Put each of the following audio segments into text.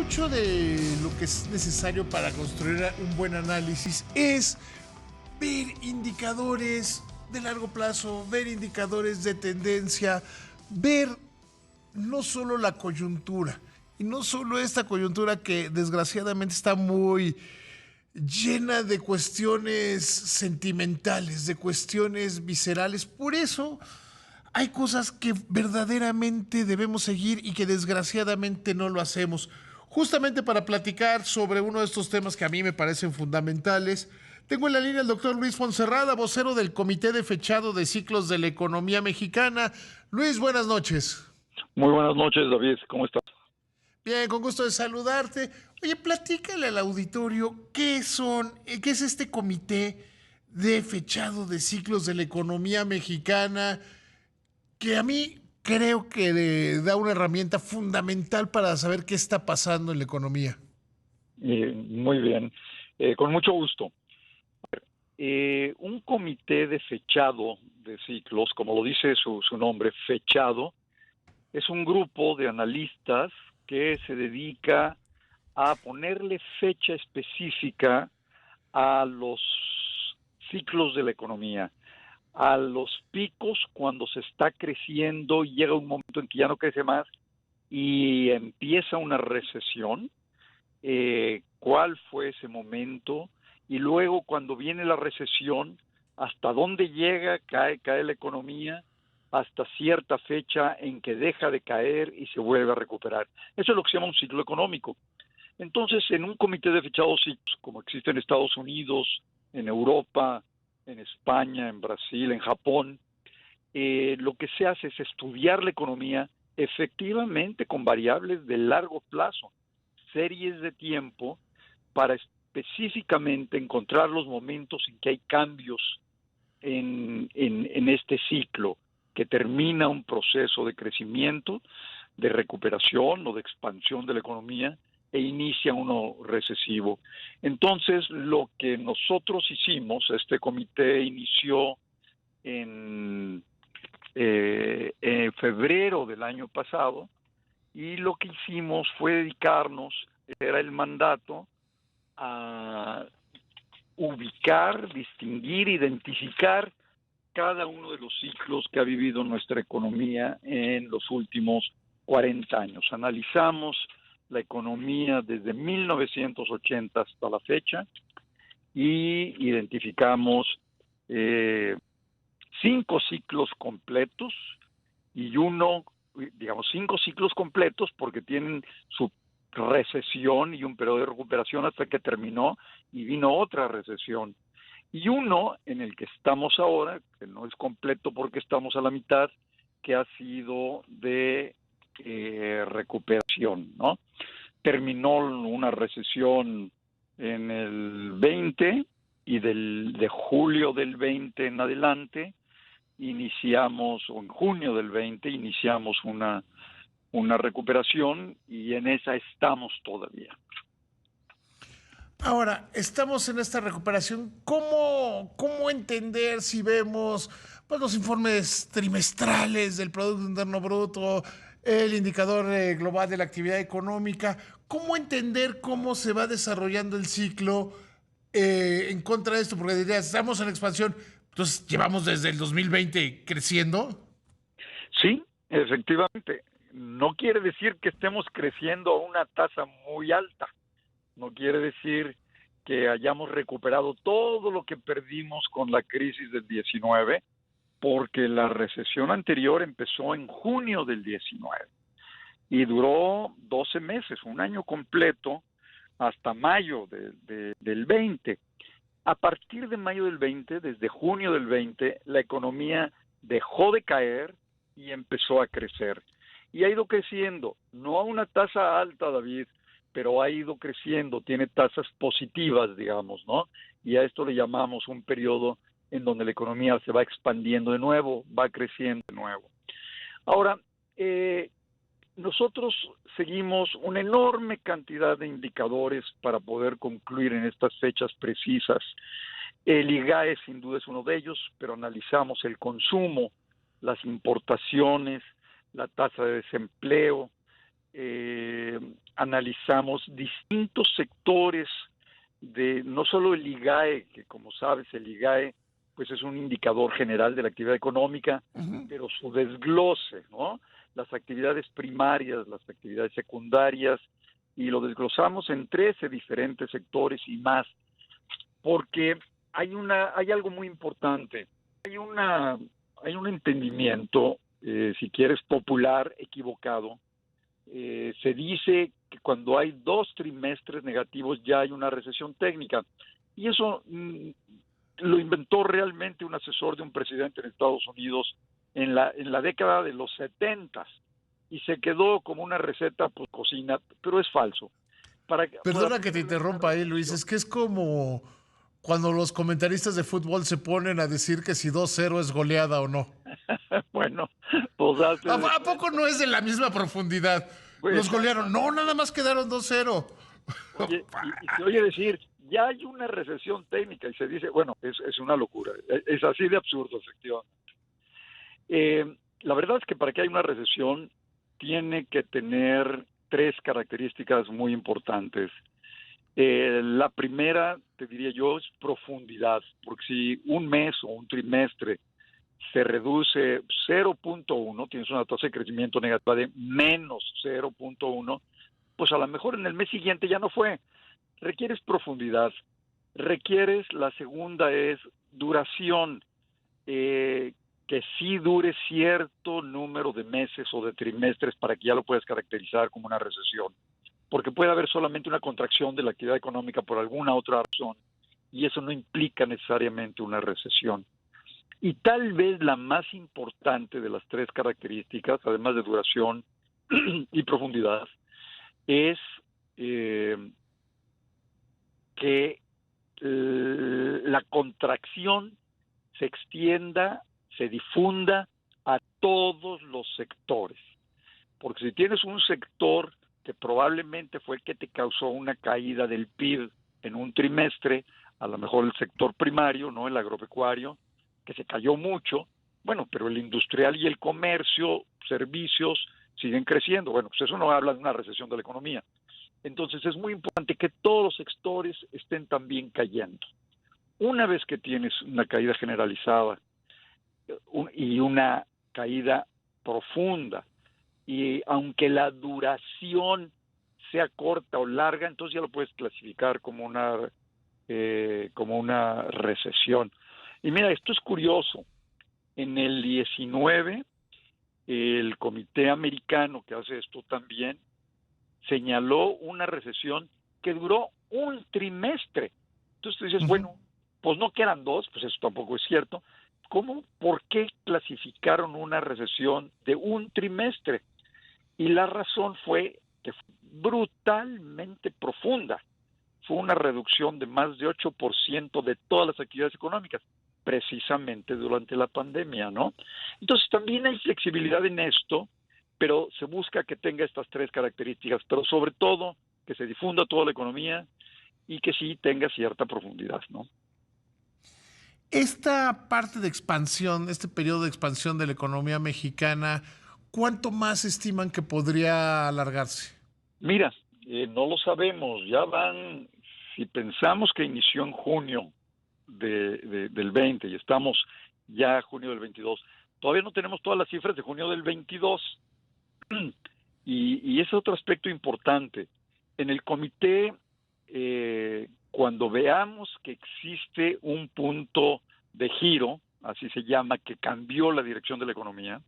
mucho de lo que es necesario para construir un buen análisis es ver indicadores de largo plazo, ver indicadores de tendencia, ver no solo la coyuntura, y no solo esta coyuntura que desgraciadamente está muy llena de cuestiones sentimentales, de cuestiones viscerales. Por eso hay cosas que verdaderamente debemos seguir y que desgraciadamente no lo hacemos. Justamente para platicar sobre uno de estos temas que a mí me parecen fundamentales, tengo en la línea al doctor Luis Fonserrada, vocero del Comité de Fechado de Ciclos de la Economía Mexicana. Luis, buenas noches. Muy buenas noches, David. ¿Cómo estás? Bien, con gusto de saludarte. Oye, platícale al auditorio qué es este comité de fechado de ciclos de la economía mexicana, que a mí creo que da una herramienta fundamental para saber qué está pasando en la economía. Muy bien. Con mucho gusto. Un comité de fechado de ciclos, como lo dice su nombre, fechado, es un grupo de analistas que se dedica a ponerle fecha específica a los ciclos de la economía, a los picos cuando se está creciendo y llega un momento en que ya no crece más y empieza una recesión. Cuál fue ese momento y luego cuando viene la recesión, hasta dónde llega, cae la economía, hasta cierta fecha en que deja de caer y se vuelve a recuperar. Eso es lo que se llama un ciclo económico. Entonces, en un comité de fechados ciclos, como existe en Estados Unidos, en Europa, en España, en Brasil, en Japón, lo que se hace es estudiar la economía efectivamente con variables de largo plazo, series de tiempo, para específicamente encontrar los momentos en que hay cambios en este ciclo, que termina un proceso de crecimiento, de recuperación o de expansión de la economía e inicia uno recesivo. Entonces, lo que nosotros hicimos, este comité inició en febrero del año pasado, y lo que hicimos fue dedicarnos, era el mandato, a ubicar, distinguir, identificar cada uno de los ciclos que ha vivido nuestra economía en los últimos 40 años. Analizamos la economía desde 1980 hasta la fecha y identificamos 5 ciclos completos y digamos 5 ciclos completos porque tienen su recesión y un periodo de recuperación hasta que terminó y vino otra recesión. Y uno en el que estamos ahora, que no es completo porque estamos a la mitad, que ha sido de recuperación, ¿no? Terminó una recesión en el 20 y de julio del 20 en adelante iniciamos, o en junio del 20, iniciamos una recuperación y en esa estamos todavía. Ahora, estamos en esta recuperación. ¿Cómo entender si vemos pues, los informes trimestrales del Producto Interno Bruto, el indicador global de la actividad económica? ¿Cómo entender cómo se va desarrollando el ciclo en contra de esto? Porque dirías, estamos en expansión, entonces llevamos desde el 2020 creciendo. Sí, efectivamente. No quiere decir que estemos creciendo a una tasa muy alta. No quiere decir que hayamos recuperado todo lo que perdimos con la crisis del 19, porque la recesión anterior empezó en junio del 19 y duró 12 meses, un año completo, hasta mayo del 20. A partir de mayo del 20, desde junio del 20, la economía dejó de caer y empezó a crecer. Y ha ido creciendo, no a una tasa alta, David, pero ha ido creciendo, tiene tasas positivas, digamos, ¿no? Y a esto le llamamos un periodo en donde la economía se va expandiendo de nuevo, va creciendo de nuevo. Ahora, nosotros seguimos una enorme cantidad de indicadores para poder concluir en estas fechas precisas. El IGAE sin duda es uno de ellos, pero analizamos el consumo, las importaciones, la tasa de desempleo, analizamos distintos sectores de no solo el IGAE, que como sabes el IGAE pues es un indicador general de la actividad económica, pero su desglose, ¿no? Las actividades primarias, las actividades secundarias, y lo desglosamos en 13 diferentes sectores y más, porque hay algo muy importante, hay un entendimiento, si quieres popular, equivocado. Se dice que cuando hay 2 trimestres negativos ya hay una recesión técnica, y eso lo inventó realmente un asesor de un presidente en Estados Unidos en la década de los 70 y se quedó como una receta pues cocina, pero es falso. Perdona que te interrumpa ahí, Luis, es que es como cuando los comentaristas de fútbol se ponen a decir que si 2-0 es goleada o no. Bueno, pues ¿A poco no es de la misma profundidad? Los golearon. No, nada más quedaron 2-0. Oye, y se oye decir, ya hay una recesión técnica, y se dice, bueno, es una locura, es así de absurdo, efectivamente. La verdad es que para que haya una recesión tiene que tener 3 características muy importantes. La primera, te diría yo, es profundidad, porque si un mes o un trimestre se reduce 0.1, tienes una tasa de crecimiento negativa de menos 0.1, pues a lo mejor en el mes siguiente ya no fue. Requieres profundidad. La segunda es duración, que sí dure cierto número de meses o de trimestres para que ya lo puedas caracterizar como una recesión. Porque puede haber solamente una contracción de la actividad económica por alguna otra razón, y eso no implica necesariamente una recesión. Y tal vez la más importante de las 3 características, además de duración y profundidad, es que la contracción se extienda, se difunda a todos los sectores. Porque si tienes un sector que probablemente fue el que te causó una caída del PIB en un trimestre, a lo mejor el sector primario, ¿no? El agropecuario, que se cayó mucho, bueno, pero el industrial y el comercio, servicios, siguen creciendo. Bueno, pues eso no habla de una recesión de la economía. Entonces es muy importante que todos los sectores estén también cayendo. Una vez que tienes una caída generalizada y una caída profunda, y aunque la duración sea corta o larga, entonces ya lo puedes clasificar como una recesión. Y mira, esto es curioso. En el 19, el Comité Americano, que hace esto también, señaló una recesión que duró un trimestre. Entonces tú dices, bueno, pues no que eran 2, pues eso tampoco es cierto. ¿Por qué clasificaron una recesión de un trimestre? Y la razón fue que fue brutalmente profunda. Fue una reducción de más de 8% de todas las actividades económicas, precisamente durante la pandemia, ¿no? Entonces también hay flexibilidad en esto, pero se busca que tenga estas 3 características, pero sobre todo que se difunda toda la economía y que sí tenga cierta profundidad, ¿no? Esta parte de expansión, este periodo de expansión de la economía mexicana, ¿cuánto más estiman que podría alargarse? Mira, no lo sabemos, ya van, si pensamos que inició en junio del 20 y estamos ya junio del 22, todavía no tenemos todas las cifras de junio del 22. Y ese es otro aspecto importante. En el comité, cuando veamos que existe un punto de giro, así se llama, que cambió la dirección de la economía,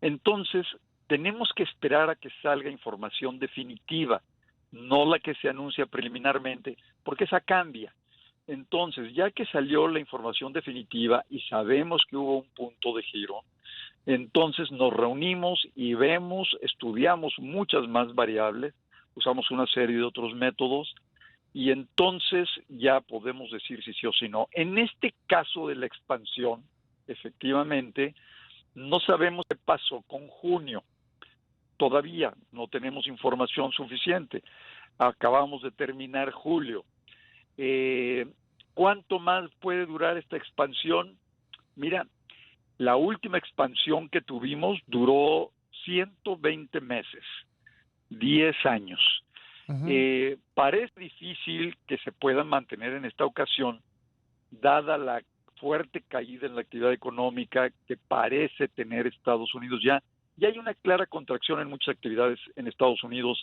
entonces tenemos que esperar a que salga información definitiva, no la que se anuncia preliminarmente, porque esa cambia. Entonces, ya que salió la información definitiva y sabemos que hubo un punto de giro, entonces nos reunimos y estudiamos muchas más variables, usamos una serie de otros métodos y entonces ya podemos decir si sí o si no. En este caso de la expansión, efectivamente, no sabemos qué pasó con junio. Todavía no tenemos información suficiente. Acabamos de terminar julio. ¿Cuánto más puede durar esta expansión? Mira, la última expansión que tuvimos duró 120 meses, 10 años. Ujú. Parece difícil que se puedan mantener en esta ocasión, dada la fuerte caída en la actividad económica que parece tener Estados Unidos ya. Ya hay una clara contracción en muchas actividades en Estados Unidos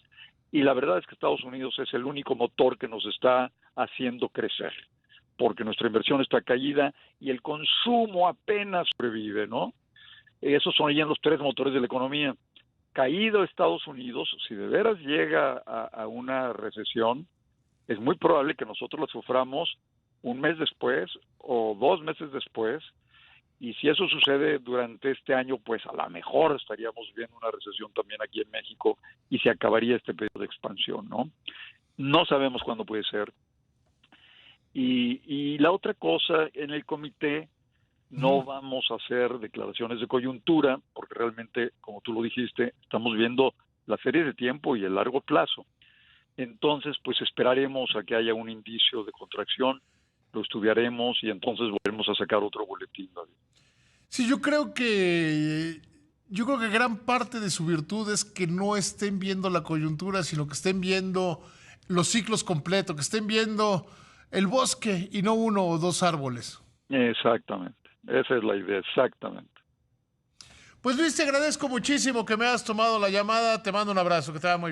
y la verdad es que Estados Unidos es el único motor que nos está haciendo crecer, porque nuestra inversión está caída y el consumo apenas sobrevive, ¿no? Esos son ya los tres motores de la economía. Caído Estados Unidos, si de veras llega a una recesión, es muy probable que nosotros la suframos un mes después o 2 meses después, y si eso sucede durante este año, pues a lo mejor estaríamos viendo una recesión también aquí en México y se acabaría este periodo de expansión, ¿no? No sabemos cuándo puede ser. Y la otra cosa, en el comité no Ujú. vamos a hacer declaraciones de coyuntura, porque realmente, como tú lo dijiste, estamos viendo la serie de tiempo y el largo plazo. Entonces, pues esperaremos a que haya un indicio de contracción, lo estudiaremos y entonces volveremos a sacar otro boletín, David. Sí, yo creo que gran parte de su virtud es que no estén viendo la coyuntura, sino que estén viendo los ciclos completos, que estén viendo el bosque y no uno o dos árboles. Exactamente, esa es la idea, exactamente. Pues Luis, te agradezco muchísimo que me hayas tomado la llamada. Te mando un abrazo, que te vaya muy bien.